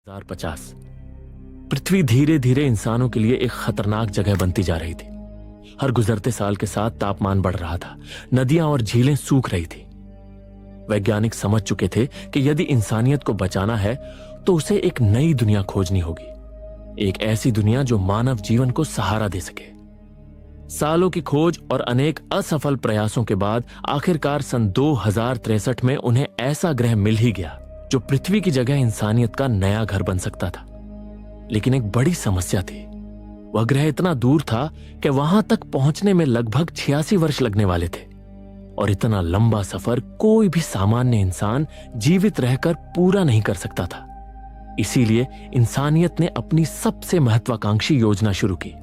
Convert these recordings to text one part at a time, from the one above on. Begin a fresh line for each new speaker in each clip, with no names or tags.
2050 पृथ्वी धीरे धीरे इंसानों के लिए एक खतरनाक जगह बनती जा रही थी। हर गुजरते साल के साथ तापमान बढ़ रहा था, नदियां और झीलें सूख रही थी। वैज्ञानिक समझ चुके थे कि यदि इंसानियत को बचाना है तो उसे एक नई दुनिया खोजनी होगी, एक ऐसी दुनिया जो मानव जीवन को सहारा दे सके। सालों की खोज और अनेक असफल प्रयासों के बाद आखिरकार सन 2063 में उन्हें ऐसा ग्रह मिल ही गया जो पृथ्वी की जगह इंसानियत का नया घर बन सकता था। लेकिन एक बड़ी समस्या थी। वह ग्रह इतना दूर था कि वहां तक पहुंचने में लगभग 86 वर्ष लगने वाले थे, और इतना लंबा सफर कोई भी सामान्य इंसान जीवित रहकर पूरा नहीं कर सकता था। इसीलिए इंसानियत ने अपनी सबसे महत्वाकांक्षी योजना शुरू की।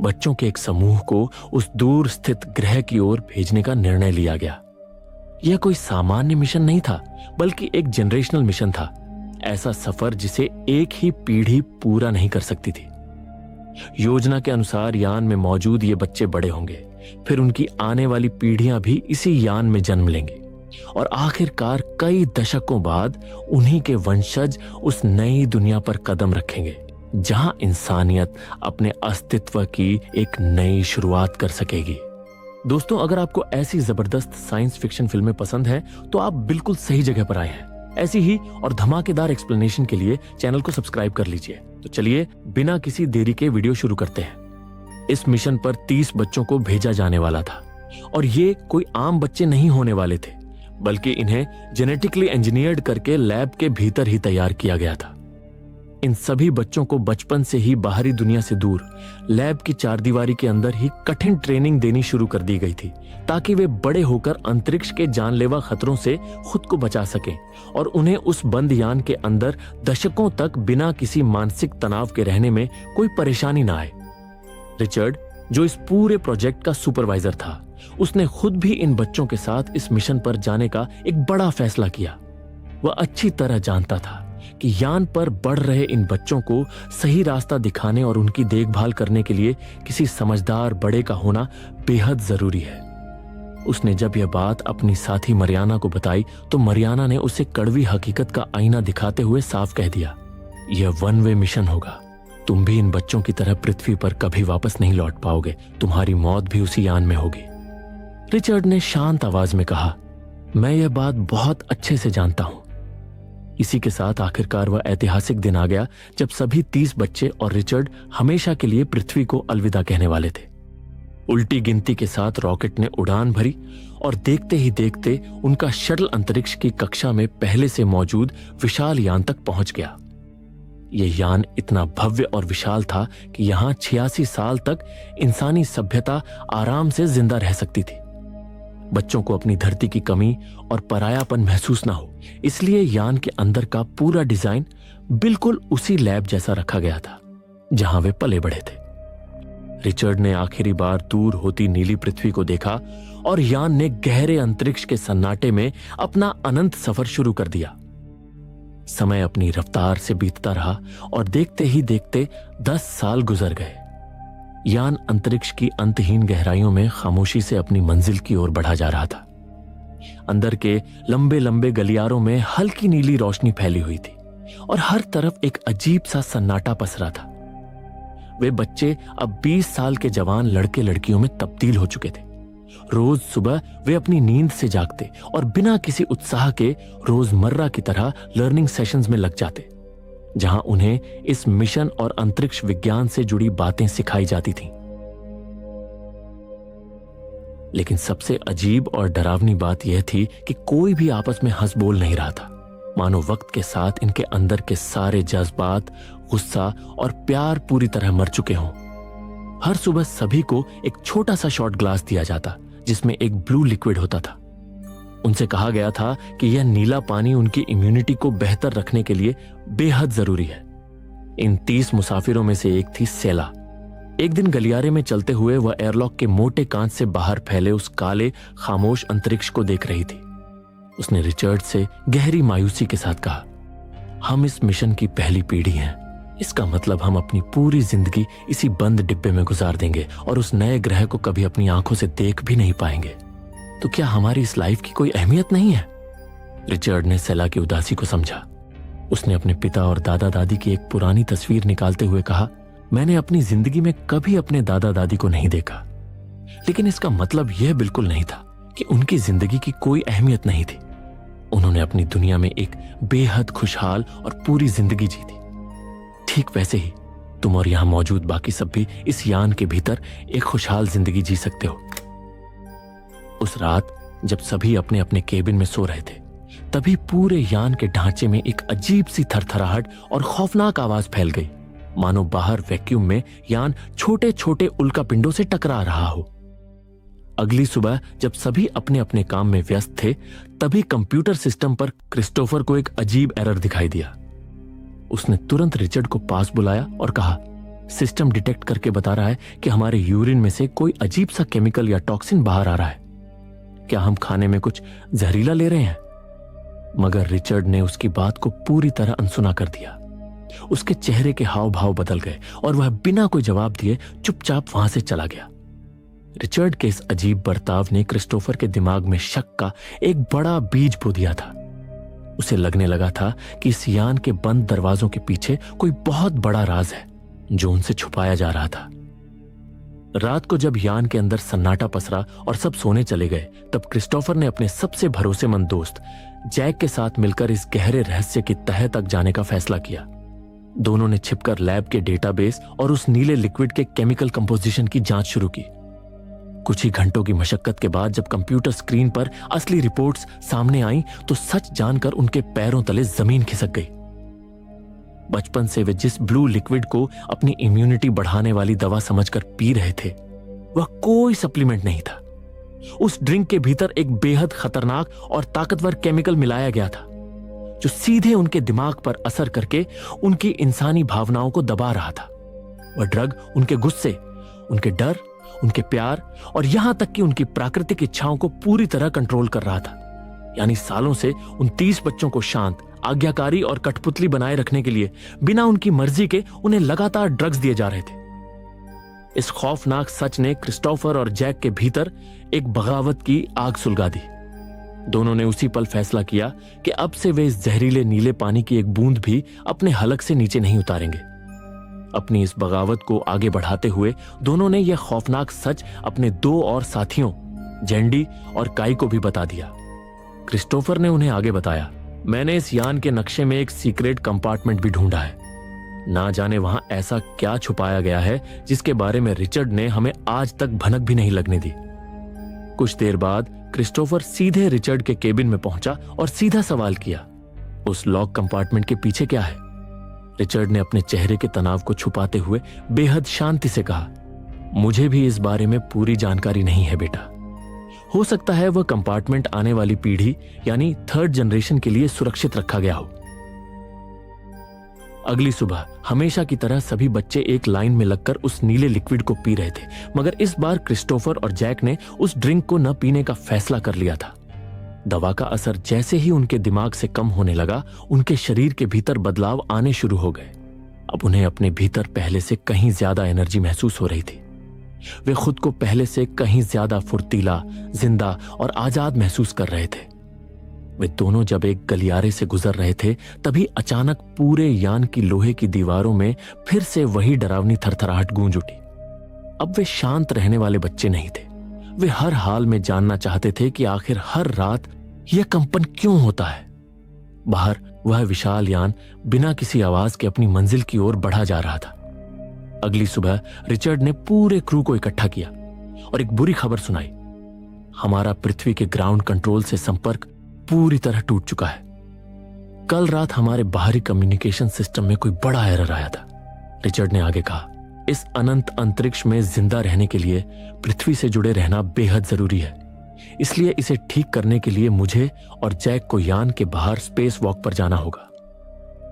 बच्चों के एक समूह को उस दूर स्थित ग्रह की ओर भेजने का निर्णय लिया गया। यह कोई सामान्य मिशन नहीं था, बल्कि एक जनरेशनल मिशन था। ऐसा सफर जिसे एक ही पीढ़ी पूरा नहीं कर सकती थी। योजना के अनुसार यान में मौजूद ये बच्चे बड़े होंगे, फिर उनकी आने वाली पीढ़ियां भी इसी यान में जन्म लेंगे, और आखिरकार कई दशकों बाद उन्हीं के वंशज उस नई दुनिया पर कदम रखेंगे जहां इंसानियत अपने अस्तित्व की एक नई शुरुआत कर सकेगी। दोस्तों, अगर आपको ऐसी जबरदस्त साइंस फिक्शन फिल्में पसंद है तो आप बिल्कुल सही जगह पर आए हैं। ऐसी ही और धमाकेदार एक्सप्लेनेशन के लिए चैनल को सब्सक्राइब कर लीजिए। तो चलिए बिना किसी देरी के वीडियो शुरू करते हैं। इस मिशन पर 30 बच्चों को भेजा जाने वाला था, और ये कोई आम बच्चे नहीं होने वाले थे, बल्कि इन्हें जेनेटिकली इंजीनियर्ड करके लैब के भीतर ही तैयार किया गया था। इन सभी बच्चों को बचपन से ही बाहरी दुनिया से दूर लैब की चारदीवारी के अंदर ही कठिन ट्रेनिंग देनी शुरू कर दी गई थी, ताकि वे बड़े होकर अंतरिक्ष के जानलेवा खतरों से खुद को बचा सकें और उन्हें उस बंद यान के अंदर दशकों तक बिना किसी मानसिक तनाव के रहने में कोई परेशानी ना आए। रिचर्ड, जो इस पूरे प्रोजेक्ट का सुपरवाइजर था, उसने खुद भी इन बच्चों के साथ इस मिशन पर जाने का एक बड़ा फैसला किया। वह अच्छी तरह जानता था कि यान पर बढ़ रहे इन बच्चों को सही रास्ता दिखाने और उनकी देखभाल करने के लिए किसी समझदार बड़े का होना बेहद जरूरी है। उसने जब यह बात अपनी साथी मरियाना को बताई तो मरियाना ने उसे कड़वी हकीकत का आईना दिखाते हुए साफ कह दिया, यह वन वे मिशन होगा। तुम भी इन बच्चों की तरह पृथ्वी पर कभी वापस नहीं लौट पाओगे। तुम्हारी मौत भी उसी यान में होगी। रिचर्ड ने शांत आवाज में कहा, मैं यह बात बहुत अच्छे से जानता हूं। इसी के साथ आखिरकार वह ऐतिहासिक दिन आ गया जब सभी 30 बच्चे और रिचर्ड हमेशा के लिए पृथ्वी को अलविदा कहने वाले थे। उल्टी गिनती के साथ रॉकेट ने उड़ान भरी, और देखते ही देखते उनका शटल अंतरिक्ष की कक्षा में पहले से मौजूद विशाल यान तक पहुंच गया। यह यान इतना भव्य और विशाल था कि यहां 86 साल तक इंसानी सभ्यता आराम से जिंदा रह सकती थी। बच्चों को अपनी धरती की कमी और परायापन महसूस ना हो, इसलिए यान के अंदर का पूरा डिजाइन बिल्कुल उसी लैब जैसा रखा गया था जहां वे पले बढ़े थे। रिचर्ड ने आखिरी बार दूर होती नीली पृथ्वी को देखा, और यान ने गहरे अंतरिक्ष के सन्नाटे में अपना अनंत सफर शुरू कर दिया। समय अपनी रफ्तार से बीतता रहा, और देखते ही देखते 10 साल गुजर गए। यान अंतरिक्ष की अंतहीन गहराइयों में खामोशी से अपनी मंजिल की ओर बढ़ा जा रहा था। अंदर के लंबे लंबे गलियारों में हल्की नीली रोशनी फैली हुई थी, और हर तरफ एक अजीब सा सन्नाटा पसरा था। वे बच्चे अब 20 साल के जवान लड़के लड़कियों में तब्दील हो चुके थे। रोज सुबह वे अपनी नींद से जागते और बिना किसी उत्साह के रोजमर्रा की तरह लर्निंग सेशंस में लग जाते, जहां उन्हें इस मिशन और अंतरिक्ष विज्ञान से जुड़ी बातें सिखाई जाती थीं। लेकिन सबसे अजीब और डरावनी बात यह थी कि कोई भी आपस में हंस बोल नहीं रहा था, मानो वक्त के साथ इनके अंदर के सारे जज्बात, गुस्सा और प्यार पूरी तरह मर चुके हों। हर सुबह सभी को एक छोटा सा शॉट ग्लास दिया जाता, जिसमें एक ब्लू लिक्विड होता था। उनसे कहा गया था कि यह नीला पानी उनकी इम्यूनिटी को बेहतर रखने के लिए बेहद जरूरी है। इन 30 मुसाफिरों में से एक थी सेला। एक दिन गलियारे में चलते हुए वह एयरलॉक के मोटे कांच से बाहर फैले उस काले खामोश अंतरिक्ष को देख रही थी। उसने रिचर्ड से गहरी मायूसी के साथ कहा, हम इस मिशन की पहली पीढ़ी हैं। इसका मतलब हम अपनी पूरी जिंदगी इसी बंद डिब्बे में गुजार देंगे और उस नए ग्रह को कभी अपनी आंखों से देख भी नहीं पाएंगे। तो क्या हमारी इस लाइफ की कोई अहमियत नहीं है? रिचर्ड ने सेला की उदासी को समझा। उसने अपने पिता और दादा दादी की एक पुरानी तस्वीर निकालते हुए कहा, मैंने अपनी जिंदगी में कभी अपने दादा दादी को नहीं देखा, लेकिन इसका मतलब यह बिल्कुल नहीं था कि उनकी जिंदगी की कोई अहमियत नहीं थी। उन्होंने अपनी दुनिया में एक बेहद खुशहाल और पूरी जिंदगी जी थी। ठीक वैसे ही तुम और यहां मौजूद बाकी सब भी इस यान के भीतर एक खुशहाल जिंदगी जी सकते हो। उस रात जब सभी अपने अपने केबिन में सो रहे थे, तभी पूरे यान के ढांचे में एक अजीब सी थरथराहट और खौफनाक आवाज फैल गई, मानो बाहर वैक्यूम में यान छोटे छोटे उल्कापिंडों से टकरा रहा हो। अगली सुबह जब सभी अपने अपने काम में व्यस्त थे, तभी कंप्यूटर सिस्टम पर क्रिस्टोफर को एक अजीब एरर दिखाई दिया। उसने तुरंत रिचर्ड को पास बुलाया और कहा, सिस्टम डिटेक्ट करके बता रहा है कि हमारे यूरिन में से कोई अजीब सा केमिकल या टॉक्सिन बाहर आ रहा है। क्या हम खाने में कुछ जहरीला ले रहे हैं? मगर रिचर्ड ने उसकी बात को पूरी तरह अनसुना कर दिया। उसके चेहरे के हाव भाव बदल गए और वह बिना कोई जवाब दिए चुपचाप वहां से चला गया। रिचर्ड के इस अजीब बर्ताव ने क्रिस्टोफर के दिमाग में शक का एक बड़ा बीज बो दिया था। उसे लगने लगा था कि इस यान के बंद दरवाजों के पीछे कोई बहुत बड़ा राज है जो उनसे छुपाया जा रहा था। रात को जब यान के अंदर सन्नाटा पसरा और सब सोने चले गए, तब क्रिस्टोफर ने अपने सबसे भरोसेमंद दोस्त जैक के साथ मिलकर इस गहरे रहस्य की तह तक जाने का फैसला किया। दोनों ने छिपकर लैब के डेटाबेस और उस नीले लिक्विड के केमिकल कंपोजिशन की जांच शुरू की। कुछ ही घंटों की मशक्कत के बाद जब कंप्यूटर स्क्रीन पर असली रिपोर्ट्स सामने आईं, तो सच जानकर उनके पैरों तले जमीन खिसक गई। बचपन से वे जिस ब्लू लिक्विड को अपनी इम्यूनिटी बढ़ाने वाली दवा समझकर पी रहे थे, वह कोई सप्लीमेंट नहीं था। उस ड्रिंक के भीतर एक बेहद खतरनाक और ताकतवर केमिकल मिलाया गया था जो सीधे उनके दिमाग पर असर करके उनकी इंसानी भावनाओं को दबा रहा था। वह ड्रग उनके गुस्से, उनके डर, उनके प्यार और यहां तक कि उनकी प्राकृतिक इच्छाओं को पूरी तरह कंट्रोल कर रहा था। यानी सालों से उन 30 बच्चों को शांत, आज्ञाकारी और कठपुतली बनाए रखने के लिए बिना उनकी मर्जी के उन्हें लगातार ड्रग्स दिए जा रहे थे। इस खौफनाक सच ने क्रिस्टोफर और जैक के भीतर एक बगावत की आग सुलगा दी। दोनों ने उसी पल फैसला किया कि अब से वे इस जहरीले नीले पानी की एक बूंद भी अपने हलक से नीचे नहीं उतारेंगे। अपनी इस बगावत को आगे बढ़ाते हुए दोनों ने यह खौफनाक सच अपने 2 और साथियों जेंडी और काई को भी बता दिया। क्रिस्टोफर ने उन्हें आगे बताया, मैंने इस यान के नक्शे में एक सीक्रेट कंपार्टमेंट भी ढूंढा है। ना जाने वहां ऐसा क्या छुपाया गया है जिसके बारे में रिचर्ड ने हमें आज तक भनक भी नहीं लगने दी। कुछ देर बाद क्रिस्टोफर सीधे रिचर्ड के केबिन में पहुंचा और सीधा सवाल किया, उस लॉक कंपार्टमेंट के पीछे क्या है? रिचर्ड ने अपने चेहरे के तनाव को छुपाते हुए बेहद शांति से कहा, मुझे भी इस बारे में पूरी जानकारी नहीं है बेटा। हो सकता है वह कंपार्टमेंट आने वाली पीढ़ी यानी 3rd जनरेशन के लिए सुरक्षित रखा गया हो। अगली सुबह हमेशा की तरह सभी बच्चे एक लाइन में लगकर उस नीले लिक्विड को पी रहे थे, मगर इस बार क्रिस्टोफर और जैक ने उस ड्रिंक को न पीने का फैसला कर लिया था। दवा का असर जैसे ही उनके दिमाग से कम होने लगा, उनके शरीर के भीतर बदलाव आने शुरू हो गए। अब उन्हें अपने भीतर पहले से कहीं ज्यादा एनर्जी महसूस हो रही थी। वे खुद को पहले से कहीं ज्यादा फुर्तीला, जिंदा और आजाद महसूस कर रहे थे। वे दोनों जब एक गलियारे से गुजर रहे थे, तभी अचानक पूरे यान की लोहे की दीवारों में फिर से वही डरावनी थरथराहट गूंज उठी। अब वे शांत रहने वाले बच्चे नहीं थे। वे हर हाल में जानना चाहते थे कि आखिर हर रात यह कंपन क्यों होता है। बाहर वह विशाल यान बिना किसी आवाज के अपनी मंजिल की ओर बढ़ा जा रहा था। अगली सुबह रिचर्ड ने पूरे क्रू को इकट्ठा किया और एक बुरी खबर सुनाई। हमारा पृथ्वी के ग्राउंड कंट्रोल से संपर्क पूरी तरह टूट चुका है। कल रात हमारे बाहरी कम्युनिकेशन सिस्टम में कोई बड़ा एरर आया था। रिचर्ड ने आगे कहा, इस अनंत अंतरिक्ष में जिंदा रहने के लिए पृथ्वी से जुड़े रहना बेहद जरूरी है। इसलिए इसे ठीक करने के लिए मुझे और जैक को यान के बाहर स्पेस वॉक पर जाना होगा।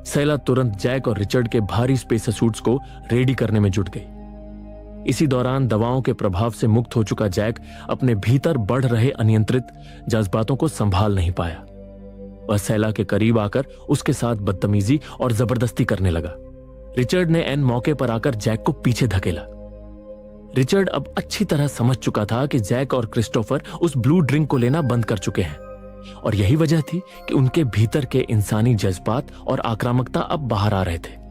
सैला तुरंत जैक और रिचर्ड के भारी स्पेस सूट्स को रेडी करने में जुट गई। इसी दौरान दवाओं के प्रभाव से मुक्त हो चुका जैक अपने भीतर बढ़ रहे अनियंत्रित जज्बातों को संभाल नहीं पाया। वह सैला के करीब आकर उसके साथ बदतमीजी और जबरदस्ती करने लगा। रिचर्ड ने एन मौके पर आकर जैक को पीछे धकेला। रिचर्ड अब अच्छी तरह समझ चुका था कि जैक और क्रिस्टोफर उस ब्लू ड्रिंक को लेना बंद कर चुके हैं और यही वजह थी कि उनके भीतर के इंसानी जज्बात और आक्रामकता अब बाहर आ रहे थे।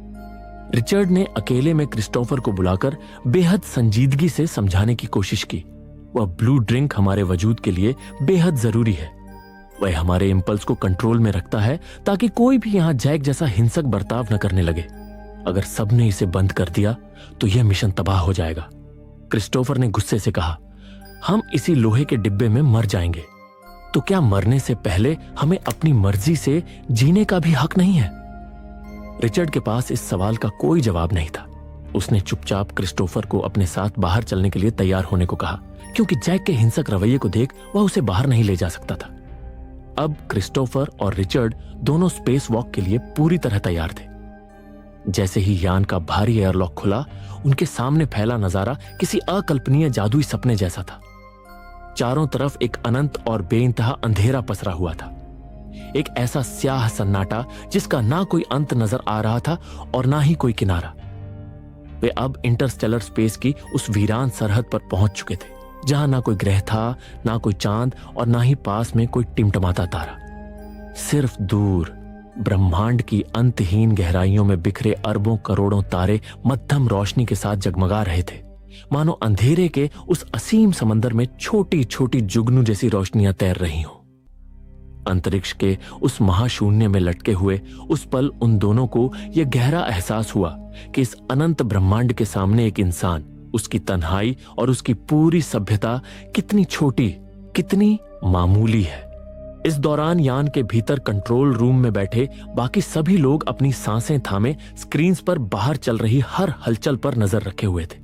रिचर्ड ने अकेले में क्रिस्टोफर को बुलाकर बेहद संजीदगी से समझाने की कोशिश की। वह ब्लू ड्रिंक हमारे वजूद के लिए बेहद जरूरी है। वह हमारे इंपल्स को कंट्रोल में रखता है ताकि कोई भी यहां जैक जैसा हिंसक बर्ताव न करने लगे। अगर सबने इसे बंद कर दिया तो यह मिशन तबाह हो जाएगा। क्रिस्टोफर ने गुस्से से कहा, हम इसी लोहे के डिब्बे में मर जाएंगे, तो क्या मरने से पहले हमें अपनी मर्जी से जीने का भी हक नहीं है? रिचर्ड के पास इस सवाल का कोई जवाब नहीं था। उसने चुपचाप क्रिस्टोफर को अपने साथ बाहर चलने के लिए तैयार होने को कहा, क्योंकि जैक के हिंसक रवैये को देख वह उसे बाहर नहीं ले जा सकता था। अब क्रिस्टोफर और रिचर्ड दोनों स्पेस वॉक के लिए पूरी तरह तैयार थे। जैसे ही यान का भारी एयरलॉक खुला, उनके सामने फैला नजारा किसी अकल्पनीय जादुई सपने जैसा था। चारों तरफ एक अनंत और बेइंतहा अंधेरा पसरा हुआ था। एक ऐसा स्याह सन्नाटा जिसका ना कोई अंत नजर आ रहा था और ना ही कोई किनारा। वे अब इंटरस्टेलर स्पेस की उस वीरान सरहद पर पहुंच चुके थे, जहां ना कोई ग्रह था, ना कोई चांद और ना ही पास में कोई टिमटमाता तारा। सिर्फ दूर ब्रह्मांड की अंतहीन गहराइयों में बिखरे अरबों करोड़ों तारे मध्यम रोशनी के साथ जगमगा रहे थे, मानो अंधेरे के उस असीम समंदर में छोटी छोटी जुगनू जैसी रोशनियां तैर रही हों। अंतरिक्ष के उस महाशून्य में लटके हुए उस पल उन दोनों को यह गहरा एहसास हुआ कि इस अनंत ब्रह्मांड के सामने एक इंसान, उसकी तन्हाई और उसकी पूरी सभ्यता कितनी छोटी, कितनी मामूली है। इस दौरान यान के भीतर कंट्रोल रूम में बैठे बाकी सभी लोग अपनी सांसें थामे स्क्रीन्स पर बाहर चल रही हर हलचल पर नजर रखे हुए थे।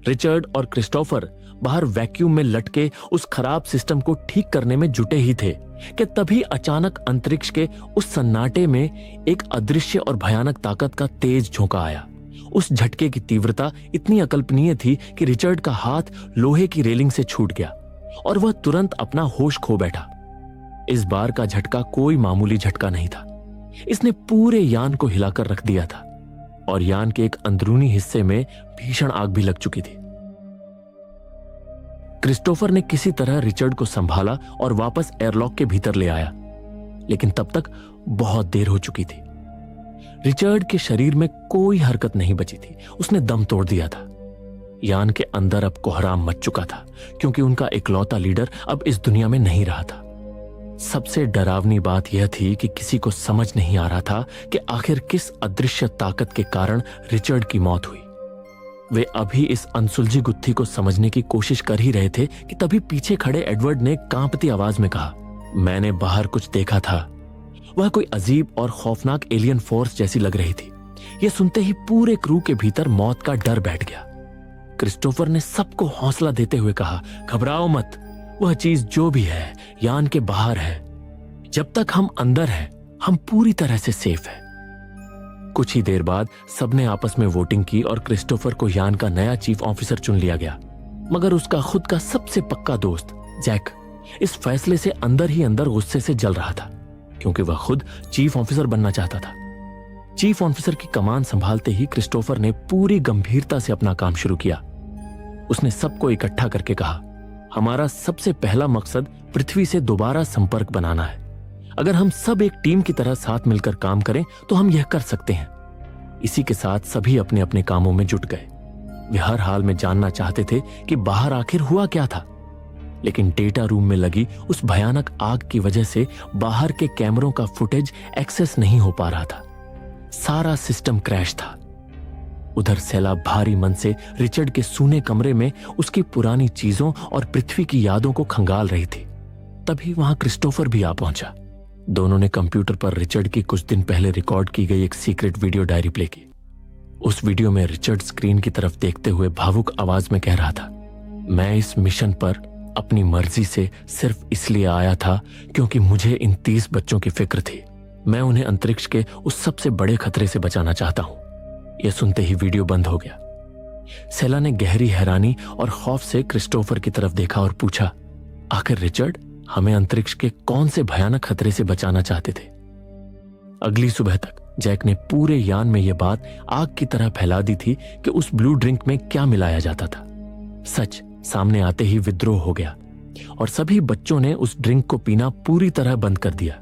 रिचर्ड और क्रिस्टोफर बाहर वैक्यूम में लटके उस खराब सिस्टम को ठीक करने में जुटे ही थे कि तभी अचानक अंतरिक्ष के उस सन्नाटे में एक अदृश्य और भयानक ताकत का तेज झोंका आया। उस झटके की तीव्रता इतनी अकल्पनीय थी कि रिचर्ड का हाथ लोहे की रेलिंग से छूट गया और वह तुरंत अपना होश खो बैठा। इस बार का झटका कोई मामूली झटका नहीं था। इसने पूरे यान को हिलाकर रख दिया था और यान के एक अंदरूनी हिस्से में भीषण आग भी लग चुकी थी। क्रिस्टोफर ने किसी तरह रिचर्ड को संभाला और वापस एयरलॉक के भीतर ले आया, लेकिन तब तक बहुत देर हो चुकी थी। रिचर्ड के शरीर में कोई हरकत नहीं बची थी। उसने दम तोड़ दिया था। यान के अंदर अब कोहराम मच चुका था, क्योंकि उनका इकलौता लीडर अब इस दुनिया में नहीं रहा था। सबसे डरावनी बात यह थी कि किसी को समझ नहीं आ रहा था कि आखिर किस अदृश्य ताकत के कारण रिचर्ड की मौत हुई। वे अभी इस अनसुलझी गुत्थी को समझने की कोशिश कर ही रहे थे कि तभी पीछे खड़े एडवर्ड ने कांपती आवाज में कहा, मैंने बाहर कुछ देखा था। वह कोई अजीब और खौफनाक एलियन फोर्स जैसी लग रही थी। यह सुनते ही पूरे क्रू के भीतर मौत का डर बैठ गया। क्रिस्टोफर ने सबको हौसला देते हुए कहा, घबराओ मत, वह चीज जो भी है यान के बाहर है। जब तक हम अंदर हैं, हम पूरी तरह से सेफ हैं। कुछ ही देर बाद सबने आपस में वोटिंग की और क्रिस्टोफर को यान का नया चीफ ऑफिसर चुन लिया गया। मगर उसका खुद का सबसे पक्का दोस्त जैक इस फैसले से अंदर ही अंदर गुस्से से जल रहा था, क्योंकि वह खुद चीफ ऑफिसर बनना चाहता था। चीफ ऑफिसर की कमान संभालते ही क्रिस्टोफर ने पूरी गंभीरता से अपना काम शुरू किया। उसने सबको इकट्ठा करके कहा, हमारा सबसे पहला मकसद पृथ्वी से दोबारा संपर्क बनाना है। अगर हम सब एक टीम की तरह साथ मिलकर काम करें तो हम यह कर सकते हैं। इसी के साथ सभी अपने अपने कामों में जुट गए। वे हर हाल में जानना चाहते थे कि बाहर आखिर हुआ क्या था, लेकिन डेटा रूम में लगी उस भयानक आग की वजह से बाहर के कैमरों का फुटेज एक्सेस नहीं हो पा रहा था। सारा सिस्टम क्रैश था। उधर सेला भारी मन से रिचर्ड के सूने कमरे में उसकी पुरानी चीजों और पृथ्वी की यादों को खंगाल रही थी। तभी वहां क्रिस्टोफर भी आ पहुंचा। दोनों ने कंप्यूटर पर रिचर्ड की कुछ दिन पहले रिकॉर्ड की गई एक सीक्रेट वीडियो डायरी प्ले की। उस वीडियो में रिचर्ड स्क्रीन की तरफ देखते हुए भावुक आवाज में कह रहा था, मैं इस मिशन पर अपनी मर्जी से सिर्फ इसलिए आया था क्योंकि मुझे इन 30 बच्चों की फिक्र थी। मैं उन्हें अंतरिक्ष के उस सबसे बड़े खतरे से बचाना चाहता हूं। यह सुनते ही वीडियो बंद हो गया। सेला ने गहरी हैरानी और खौफ से क्रिस्टोफर की तरफ देखा और पूछा, आखिर रिचर्ड हमें अंतरिक्ष के कौन से भयानक खतरे से बचाना चाहते थे? अगली सुबह तक जैक ने पूरे यान में यह बात आग की तरह फैला दी थी कि उस ब्लू ड्रिंक में क्या मिलाया जाता था। सच सामने आते ही विद्रोह हो गया। और सभी बच्चों ने उस ड्रिंक को पीना पूरी तरह बंद कर दिया।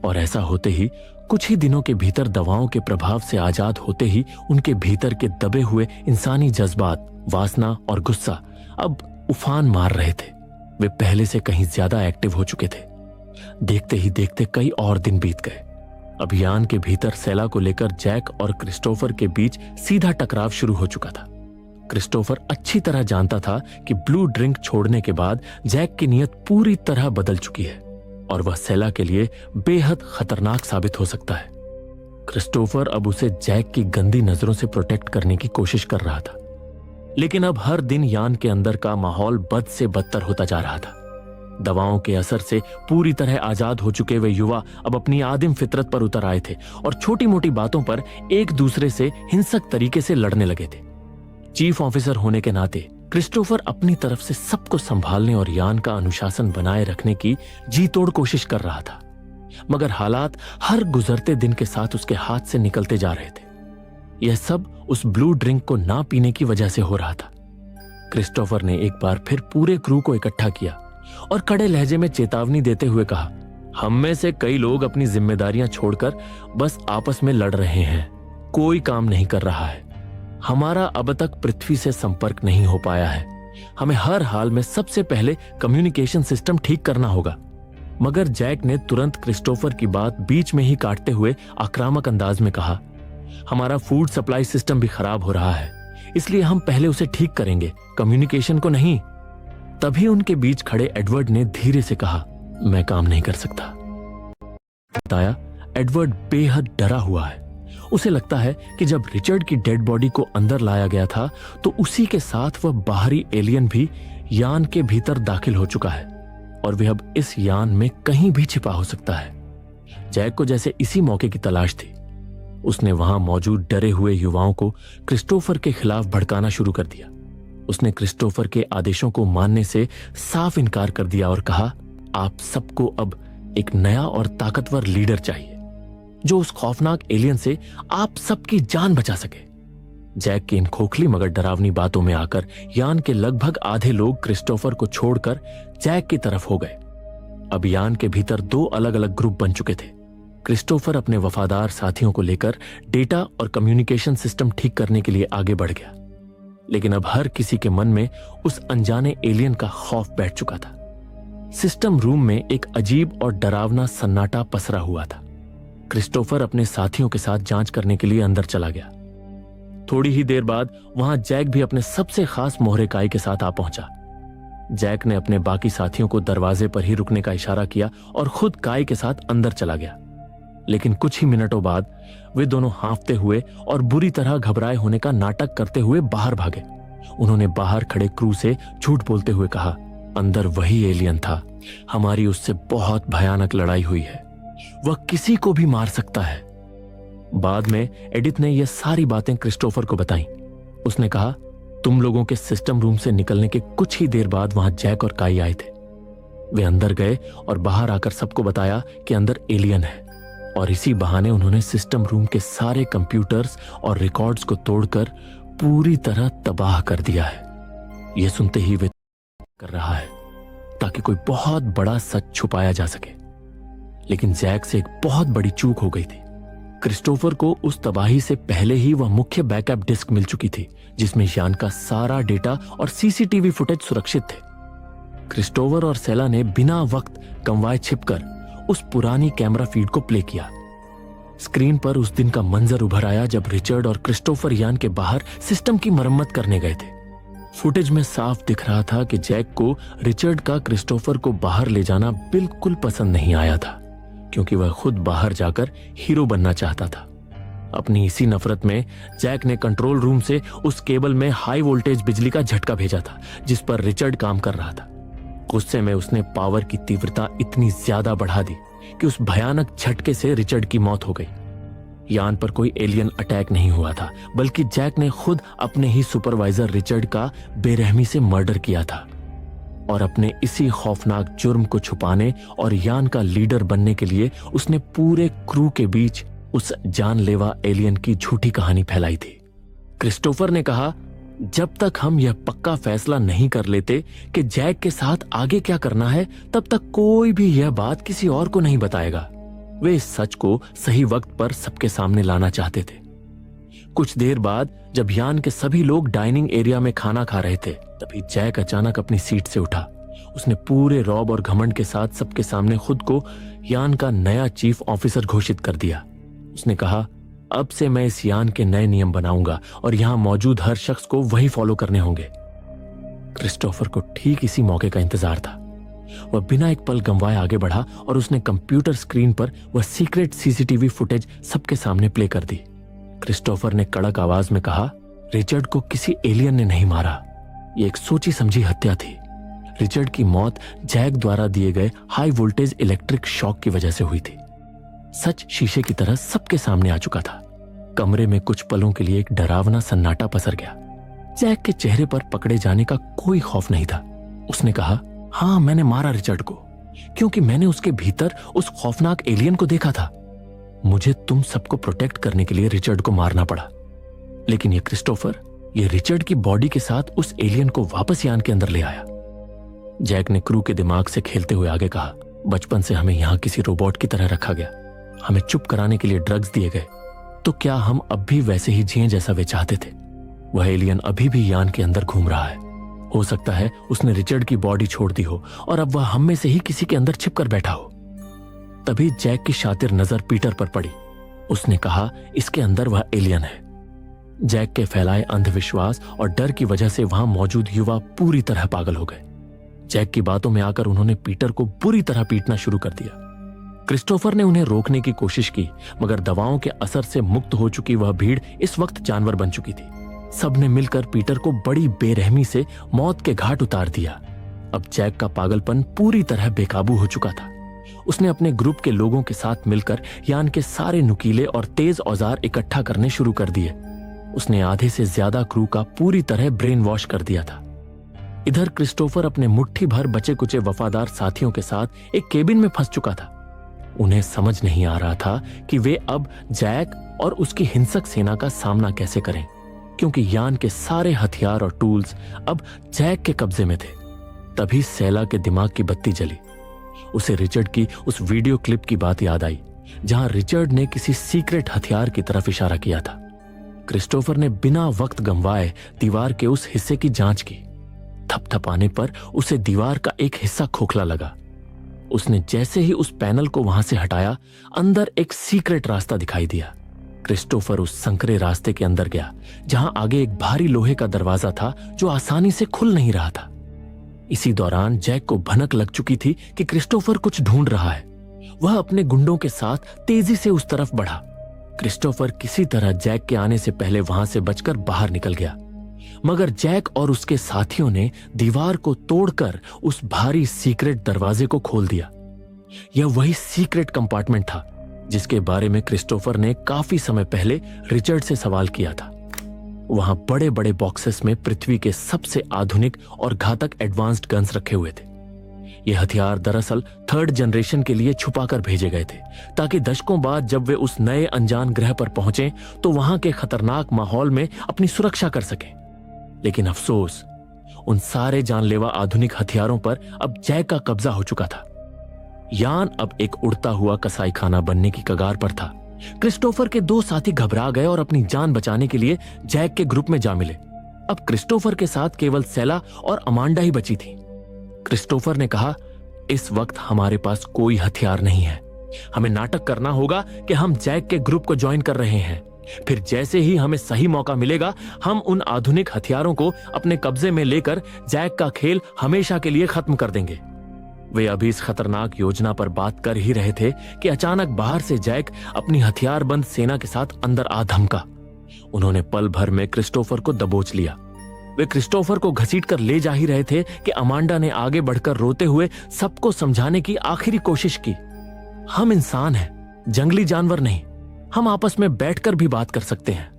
और ऐसा होते ही कुछ ही दिनों के भीतर दवाओं के प्रभाव से आजाद होते ही उनके भीतर के दबे हुए इंसानी जज्बात, वासना और गुस्सा अब उफान मार रहे थे। वे पहले से कहीं ज्यादा एक्टिव हो चुके थे। देखते ही देखते कई और दिन बीत गए। अभियान के भीतर सेला को लेकर जैक और क्रिस्टोफर के बीच सीधा टकराव शुरू हो चुका था। क्रिस्टोफर अच्छी तरह जानता था कि ब्लू ड्रिंक छोड़ने के बाद जैक की नीयत पूरी तरह बदल चुकी है और वह सेला के लिए बेहद खतरनाक साबित हो सकता है। क्रिस्टोफर अब उसे जैक की गंदी नजरों से प्रोटेक्ट करने की कोशिश कर रहा था, लेकिन अब हर दिन यान के अंदर का माहौल बद से बदतर होता जा रहा था। दवाओं के असर से पूरी तरह आजाद हो चुके वे युवा अब अपनी आदिम फितरत पर उतर आए थे और छोटी मोटी बातों पर एक दूसरे से हिंसक तरीके से लड़ने लगे थे। चीफ ऑफिसर होने के नाते क्रिस्टोफर अपनी तरफ से सबको संभालने और यान का अनुशासन बनाए रखने की जी तोड़ कोशिश कर रहा था, मगर हालात हर गुजरते दिन के साथ उसके हाथ से निकलते जा रहे थे। यह सब उस ब्लू ड्रिंक को ना पीने की वजह से हो रहा था। क्रिस्टोफर ने एक बार फिर पूरे क्रू को इकट्ठा किया और कड़े लहजे में चेतावनी देते हुए कहा, हम में से कई लोग अपनी जिम्मेदारियां छोड़कर बस आपस में लड़ रहे हैं, कोई काम नहीं कर रहा है। हमारा अब तक पृथ्वी से संपर्क नहीं हो पाया है। हमें हर हाल में सबसे पहले कम्युनिकेशन सिस्टम ठीक करना होगा। मगर जैक ने तुरंत क्रिस्टोफर की बात बीच में ही काटते हुए आक्रामक अंदाज में कहा, हमारा फूड सप्लाई सिस्टम भी खराब हो रहा है, इसलिए हम पहले उसे ठीक करेंगे, कम्युनिकेशन को नहीं। तभी उनके बीच खड़े एडवर्ड ने धीरे से कहा, मैं काम नहीं कर सकता। बताया, एडवर्ड बेहद डरा हुआ है। उसे लगता है कि जब रिचर्ड की डेड बॉडी को अंदर लाया गया था तो उसी के साथ वह बाहरी एलियन भी यान के भीतर दाखिल हो चुका है और वह अब इस यान में कहीं भी छिपा हो सकता है। जैक को जैसे इसी मौके की तलाश थी। उसने वहां मौजूद डरे हुए युवाओं को क्रिस्टोफर के खिलाफ भड़काना शुरू कर दिया। उसने क्रिस्टोफर के आदेशों को मानने से साफ इनकार कर दिया और कहा, आप सबको अब एक नया और ताकतवर लीडर चाहिए जो उस खौफनाक एलियन से आप सबकी जान बचा सके। जैक की इन खोखली मगर डरावनी बातों में आकर यान के लगभग आधे लोग क्रिस्टोफर को छोड़कर जैक की तरफ हो गए। अब यान के भीतर दो अलग अलग ग्रुप बन चुके थे। क्रिस्टोफर अपने वफादार साथियों को लेकर डेटा और कम्युनिकेशन सिस्टम ठीक करने के लिए आगे बढ़ गया, लेकिन अब हर किसी के मन में उस अनजाने एलियन का खौफ बैठ चुका था। सिस्टम रूम में एक अजीब और डरावना सन्नाटा पसरा हुआ था। क्रिस्टोफर अपने साथियों के साथ जांच करने के लिए अंदर चला गया। थोड़ी ही देर बाद वहां जैक भी अपने सबसे खास मोहरे काई के साथ आ पहुंचा। जैक ने अपने बाकी साथियों को दरवाजे पर ही रुकने का इशारा किया और खुद काई के साथ अंदर चला गया, लेकिन कुछ ही मिनटों बाद वे दोनों हांफते हुए और बुरी तरह घबराए होने का नाटक करते हुए बाहर भागे। उन्होंने बाहर खड़े क्रू से झूठ बोलते हुए कहा, अंदर वही एलियन था, हमारी उससे बहुत भयानक लड़ाई हुई है, वह किसी को भी मार सकता है। बाद में एडिथ ने यह सारी बातें क्रिस्टोफर को बताई। उसने कहा, तुम लोगों के सिस्टम रूम से निकलने के कुछ ही देर बाद वहां जैक और काई आए थे। वे अंदर गए और बाहर आकर सबको बताया कि अंदर एलियन है, और इसी बहाने उन्होंने सिस्टम रूम के सारे कंप्यूटर्स और रिकॉर्ड्स को तोड़कर पूरी तरह तबाह कर दिया है। यह सुनते ही वे कर रहा है ताकि कोई बहुत बड़ा सच छुपाया जा सके, लेकिन जैक से एक बहुत बड़ी चूक हो गई थी। क्रिस्टोफर को उस तबाही से पहले ही वह मुख्य बैकअप डिस्क मिल चुकी थी जिसमें यान का सारा डेटा और सीसीटीवी फुटेज सुरक्षित थे। क्रिस्टोफर और सेला ने बिना वक्त गंवाए छिपकर उस पुरानी कैमरा फीड को प्ले किया। स्क्रीन पर उस दिन का मंजर उभर आया जब रिचर्ड और क्रिस्टोफर यान के बाहर सिस्टम की मरम्मत करने गए थे। फुटेज में साफ दिख रहा था कि जैक को रिचर्ड का क्रिस्टोफर को बाहर ले जाना बिल्कुल पसंद नहीं आया था, क्योंकि वह खुद बाहर जाकर हीरो बनना चाहता था। अपनी इसी नफरत में जैक ने कंट्रोल रूम से उस केबल में हाई वोल्टेज बिजली का झटका भेजा था जिस पर रिचर्ड काम कर रहा था। गुस्से में उसने पावर की तीव्रता इतनी ज्यादा बढ़ा दी कि उस भयानक झटके से रिचर्ड की मौत हो गई। यान पर कोई एलियन अटैक नहीं हुआ था, बल्कि जैक ने खुद अपने ही सुपरवाइजर रिचर्ड का बेरहमी से मर्डर किया था, और अपने इसी खौफनाक जुर्म को छुपाने और यान का लीडर बनने के लिए उसने पूरे क्रू के बीच उस जानलेवा एलियन की झूठी कहानी फैलाई थी। क्रिस्टोफर ने कहा, जब तक हम यह पक्का फैसला नहीं कर लेते कि जैक के साथ आगे क्या करना है, तब तक कोई भी यह बात किसी और को नहीं बताएगा। वे इस सच को सही वक्त पर सबके सामने लाना चाहते थे। कुछ देर बाद जब यान के सभी लोग डाइनिंग एरिया में खाना खा रहे थे, तभी जैक अचानक अपनी सीट से उठा। उसने पूरे रौब और घमंड के साथ सबके सामने खुद को यान का नया चीफ ऑफिसर घोषित कर दिया। उसने कहा, अब से मैं इस यान के नए नियम बनाऊंगा और यहां मौजूद हर शख्स को वही फॉलो करने होंगे। क्रिस्टोफर को ठीक इसी मौके का इंतजार था। वह बिना एक पल गंवाए आगे बढ़ा और उसने कंप्यूटर स्क्रीन पर वह सीक्रेट सीसीटीवी फुटेज सबके सामने प्ले कर दी। क्रिस्टोफर ने कड़क आवाज में कहा, रिचर्ड को किसी एलियन ने नहीं मारा। ये एक सोची समझी हत्या थी। रिचर्ड की मौत जैक द्वारा दिए गए हाई वोल्टेज इलेक्ट्रिक शॉक की वजह से हुई थी। सच शीशे की तरह सबके सामने आ चुका था। कमरे में कुछ पलों के लिए एक डरावना सन्नाटा पसर गया। जैक के चेहरे पर पकड़े जाने का कोई खौफ नहीं था। उसने कहा, हाँ, मैंने मारा रिचर्ड को, क्योंकि मैंने उसके भीतर उस खौफनाक एलियन को देखा था। मुझे तुम सबको प्रोटेक्ट करने के लिए रिचर्ड को मारना पड़ा। लेकिन ये क्रिस्टोफर, ये रिचर्ड की बॉडी के साथ उस एलियन को वापस यान के अंदर ले आया। जैक ने क्रू के दिमाग से खेलते हुए आगे कहा, बचपन से हमें यहां किसी रोबोट की तरह रखा गया। हमें चुप कराने के लिए ड्रग्स दिए गए। तो क्या हम अब भी वैसे ही जिएं जैसा वे चाहते थे? वह एलियन अभी भी यान के अंदर घूम रहा है। हो सकता है उसने रिचर्ड की बॉडी छोड़ दी हो और अब वह हम में से ही किसी के अंदर छिपकर बैठा हो। तभी जैक की शातिर नजर पीटर पर पड़ी। उसने कहा, इसके अंदर वह एलियन है। जैक के फैलाए अंधविश्वास और डर की वजह से वहां मौजूद युवा पूरी तरह पागल हो गए। जैक की बातों में आकर उन्होंने पीटर को बुरी तरह पीटना शुरू कर दिया। क्रिस्टोफर ने उन्हें रोकने की कोशिश की, मगर दवाओं के असर से मुक्त हो चुकी वह भीड़ इस वक्त जानवर बन चुकी थी। सबने मिलकर पीटर को बड़ी बेरहमी से मौत के घाट उतार दिया। अब जैक का पागलपन पूरी तरह बेकाबू हो चुका था। उसने अपने ग्रुप के लोगों के साथ मिलकर यान के सारे नुकीले और तेज औजार इकट्ठा करने शुरू कर दिए। उसने आधे से ज्यादा क्रू का पूरी तरह ब्रेन वॉश कर दिया था। इधर क्रिस्टोफर अपने मुट्ठी भर बचे कुचे वफादार साथियों के साथ एक केबिन में फंस चुका था। उन्हें समझ नहीं आ रहा था कि वे अब जैक और उसकी हिंसक सेना का सामना कैसे करें, क्योंकि यान के सारे हथियार और टूल्स अब जैक के कब्जे में थे। तभी सैला के दिमाग की बत्ती जली। उसे रिचर्ड की उस वीडियो क्लिप की बात याद आई, जहां रिचर्ड ने किसी सीक्रेट हथियार की तरफ इशारा किया था। क्रिस्टोफर ने बिना वक्त गंवाए दीवार के उस हिस्से की जांच की। थपथपाने पर उसे दीवार का एक हिस्सा खोखला लगा। उसने जैसे ही उस पैनल को वहां से हटाया, अंदर एक सीक्रेट रास्ता दिखाई दिया। क्रिस्टोफर उस संकरे रास्ते के अंदर गया, जहां आगे एक भारी लोहे का दरवाजा था जो आसानी से खुल नहीं रहा था। इसी दौरान जैक को भनक लग चुकी थी कि क्रिस्टोफर कुछ ढूंढ रहा है। वह अपने गुंडों के साथ तेजी से उस तरफ बढ़ा। क्रिस्टोफर किसी तरह जैक के आने से पहले वहां से बचकर बाहर निकल गया, मगर जैक और उसके साथियों ने दीवार को तोड़कर उस भारी सीक्रेट दरवाजे को खोल दिया। यह वही सीक्रेट कंपार्टमेंट था जिसके बारे में क्रिस्टोफर ने काफी समय पहले रिचर्ड से सवाल किया था। वहां बड़े बड़े बॉक्सेस में पृथ्वी के सबसे आधुनिक और घातक एडवांस्ड गन्स रखे हुए थे। ये हथियार दरअसल थर्ड जनरेशन के लिए छुपाकर भेजे गए थे, ताकि दशकों बाद जब वे उस नए अनजान ग्रह पर पहुंचे तो वहां के खतरनाक माहौल में अपनी सुरक्षा कर सकें। लेकिन अफसोस, उन सारे जानलेवा आधुनिक हथियारों पर अब जैक का कब्जा हो चुका था। यान अब एक उड़ता हुआ कसाईखाना बनने की कगार पर था। क्रिस्टोफर के दो साथी घबरा गए और अपनी जान बचाने के लिए जैक के ग्रुप में जा मिले। अब क्रिस्टोफर के साथ केवल सेला और अमांडा ही बची थी। क्रिस्टोफर ने कहा, इस वक्त हमारे पास कोई हथियार नहीं है। हमें नाटक करना होगा कि हम जैक के ग्रुप को ज्वाइन कर रहे हैं। फिर जैसे ही हमें सही मौका मिलेगा, हम उन आधुनिक हथियारों को अपने कब्जे में लेकर जैक का खेल हमेशा के लिए खत्म कर देंगे। वे अभी इस खतरनाक योजना पर बात कर ही रहे थे कि अचानक बाहर से जैक अपनी हथियारबंद सेना के साथ अंदर आ धमका। उन्होंने पल भर में क्रिस्टोफर को दबोच लिया। वे क्रिस्टोफर को घसीटकर ले जा ही रहे थे कि अमांडा ने आगे बढ़कर रोते हुए सबको समझाने की आखिरी कोशिश की। हम इंसान हैं, जंगली जानवर नहीं। हम आपस में बैठकर भी बात कर सकते हैं।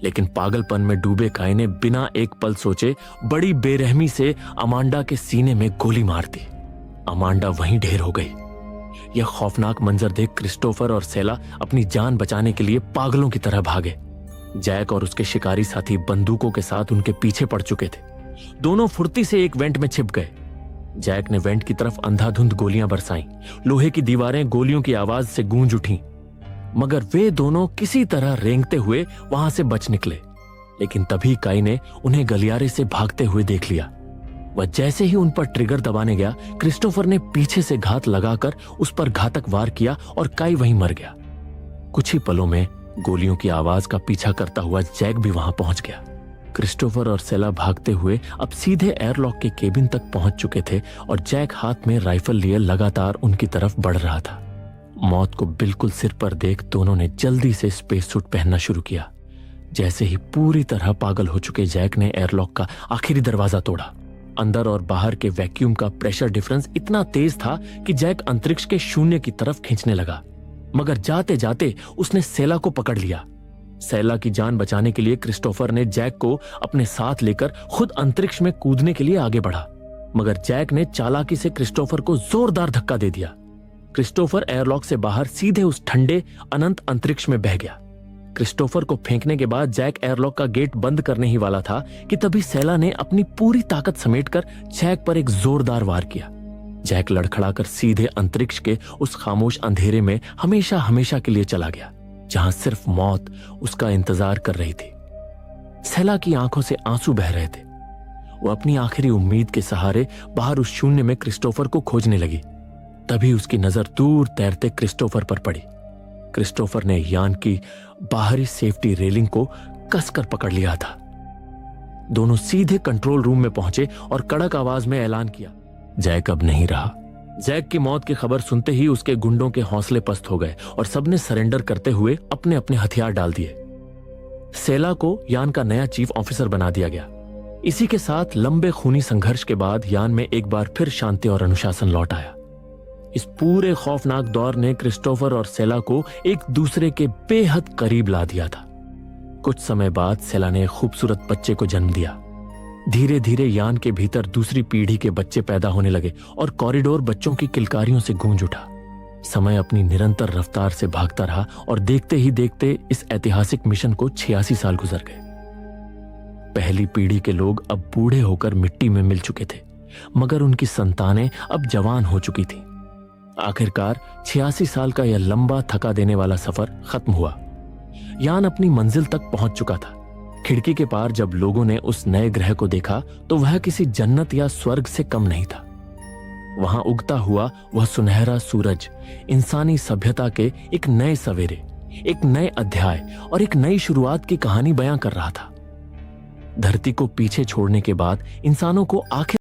लेकिन पागलपन में डूबे काई ने बिना एक पल सोचे बड़ी बेरहमी से अमांडा के सीने में गोली मार दी। अमांडा वहीं ढेर हो गई। यह खौफनाक मंजर देख क्रिस्टोफर और सेला अपनी जान बचाने के लिए पागलों की तरह भागे। जैक और उसके शिकारी साथी बंदूकों के साथ उनके पीछे पड़ चुके थे। दोनों फुर्ती से एक वेंट में छिप गए। जैक ने वेंट की तरफ अंधाधुंध गोलियां बरसाईं। लोहे की दीवारें गोलियों की आवाज से गूंज उठीं, मगर वे दोनों किसी तरह रेंगते हुए वहां से बच निकले। लेकिन तभी काई ने उन्हें गलियारे से भागते हुए देख लिया। वह जैसे ही उन पर ट्रिगर दबाने गया, क्रिस्टोफर ने पीछे से घात लगाकर उस पर घातक वार किया और काई वहीं मर गया। कुछ ही पलों में गोलियों की आवाज का पीछा करता हुआ जैक भी वहां पहुंच गया। क्रिस्टोफर और सेला भागते हुए अब सीधे एयरलॉक के केबिन तक पहुंच चुके थे और जैक हाथ में राइफल लिए लगातार उनकी तरफ बढ़ रहा था। मौत को बिल्कुल सिर पर देख दोनों ने जल्दी से स्पेस सूट पहनना शुरू किया। जैसे ही पूरी तरह पागल हो चुके जैक ने एयरलॉक का आखिरी दरवाजा तोड़ा। अंदर और बाहर के वैक्यूम का प्रेशर डिफरेंस इतना तेज था कि जैक अंतरिक्ष के शून्य की तरफ खींचने लगा, मगर जाते जाते उसने सेला को पकड़ लिया। सेला की जान बचाने के लिए क्रिस्टोफर ने जैक को अपने साथ लेकर खुद अंतरिक्ष में कूदने के लिए आगे बढ़ा, मगर जैक ने चालाकी से क्रिस्टोफर को जोरदार धक्का दे दिया। क्रिस्टोफर एयरलॉक से बाहर सीधे उस ठंडे अनंत अंतरिक्ष में बह गया। क्रिस्टोफर को फेंकने के बाद जैक एयरलॉक का गेट बंद करने ही वाला था कि तभी सेला ने अपनी पूरी ताकत समेटकर जैक पर एक जोरदार वार किया। जैक लड़खड़ाकर सीधे अंतरिक्ष के उस खामोश अंधेरे में हमेशा हमेशा के लिए चला गया, जहां सिर्फ मौत उसका इंतजार कर रही थी। सेला की आंखों से आंसू बह रहे थे। वो अपनी आखिरी उम्मीद के सहारे बाहर उस शून्य में क्रिस्टोफर को खोजने लगी। तभी उसकी नजर दूर तैरते क्रिस्टोफर पर पड़ी। क्रिस्टोफर ने यान की बाहरी सेफ्टी रेलिंग को कसकर पकड़ लिया था। दोनों सीधे कंट्रोल रूम में पहुंचे और कड़क आवाज में ऐलान किया, जैक अब नहीं रहा। जैक की मौत की खबर सुनते ही उसके गुंडों के हौसले पस्त हो गए और सबने सरेंडर करते हुए अपने अपने हथियार डाल दिए। सेला को यान का नया चीफ ऑफिसर बना दिया गया। इसी के साथ लंबे खूनी संघर्ष के बाद यान में एक बार फिर शांति और अनुशासन लौट आया। इस पूरे खौफनाक दौर ने क्रिस्टोफर और सेला को एक दूसरे के बेहद करीब ला दिया था। कुछ समय बाद सेला ने एक खूबसूरत बच्चे को जन्म दिया। धीरे धीरे यान के भीतर दूसरी पीढ़ी के बच्चे पैदा होने लगे और कॉरिडोर बच्चों की किलकारियों से गूंज उठा। समय अपनी निरंतर रफ्तार से भागता रहा और देखते ही देखते इस ऐतिहासिक मिशन को 86 साल गुजर गए। पहली पीढ़ी के लोग अब बूढ़े होकर मिट्टी में मिल चुके थे, मगर उनकी संतानें अब जवान हो चुकी थीं। आखिरकार 86 साल का यह लंबा थका देने वाला सफर खत्म हुआ। यान अपनी मंजिल तक पहुंच चुका था। खिड़की के पार जब लोगों ने उस नए ग्रह को देखा तो वह किसी जन्नत या स्वर्ग से कम नहीं था। वहां उगता हुआ वह सुनहरा सूरज इंसानी सभ्यता के एक नए सवेरे, एक नए अध्याय और एक नई शुरुआत की कहानी बयां कर रहा था। धरती को पीछे छोड़ने के बाद इंसानों को आखिर